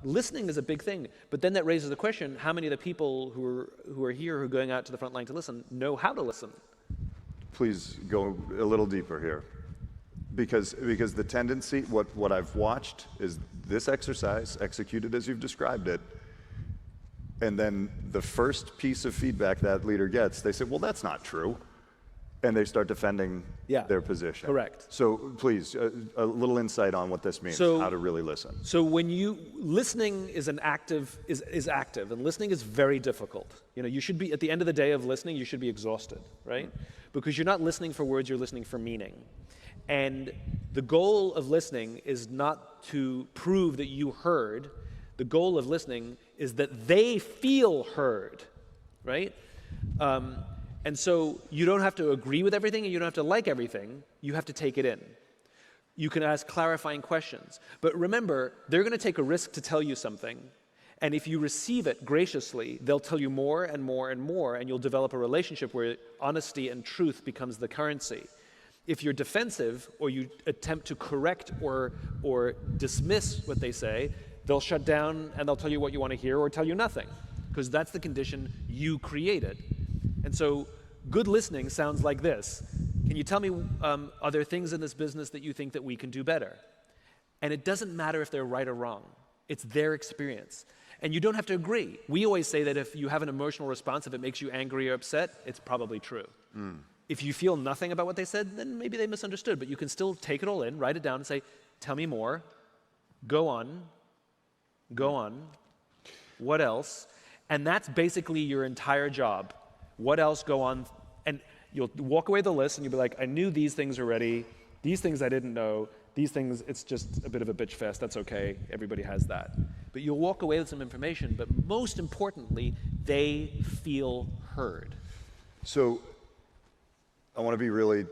listening is a big thing, but then that raises the question, how many of the people who are here, who are going out to the front line to listen, know how to listen? Please go a little deeper here. Because the tendency, what I've watched is this exercise executed as you've described it, and then the first piece of feedback that leader gets, they say, well, that's not true. And they start defending their position. Correct. So please, a little insight on what this means, how to really listen. So listening is active, and listening is very difficult. You should be, at the end of the day of listening, you should be exhausted, right? Because you're not listening for words, you're listening for meaning. And the goal of listening is not to prove that you heard. The goal of listening is that they feel heard, right? And so you don't have to agree with everything and you don't have to like everything. You have to take it in. You can ask clarifying questions. But remember, they're going to take a risk to tell you something. And if you receive it graciously, they'll tell you more and more and more, and you'll develop a relationship where honesty and truth becomes the currency. If you're defensive or you attempt to correct or dismiss what they say, they'll shut down and they'll tell you what you want to hear or tell you nothing, because that's the condition you created. And so good listening sounds like this. Can you tell me, are there things in this business that you think that we can do better? And it doesn't matter if they're right or wrong. It's their experience. And you don't have to agree. We always say that if you have an emotional response, if it makes you angry or upset, it's probably true. If you feel nothing about what they said, then maybe they misunderstood. But you can still take it all in, write it down, and say, tell me more. Go on. What else? And that's basically your entire job. What else? Go on. And you'll walk away the list, and you'll be like, I knew these things already. These things I didn't know. These things, it's just a bit of a bitch fest. That's okay. Everybody has that. But you'll walk away with some information. But most importantly, they feel heard. So I want to be really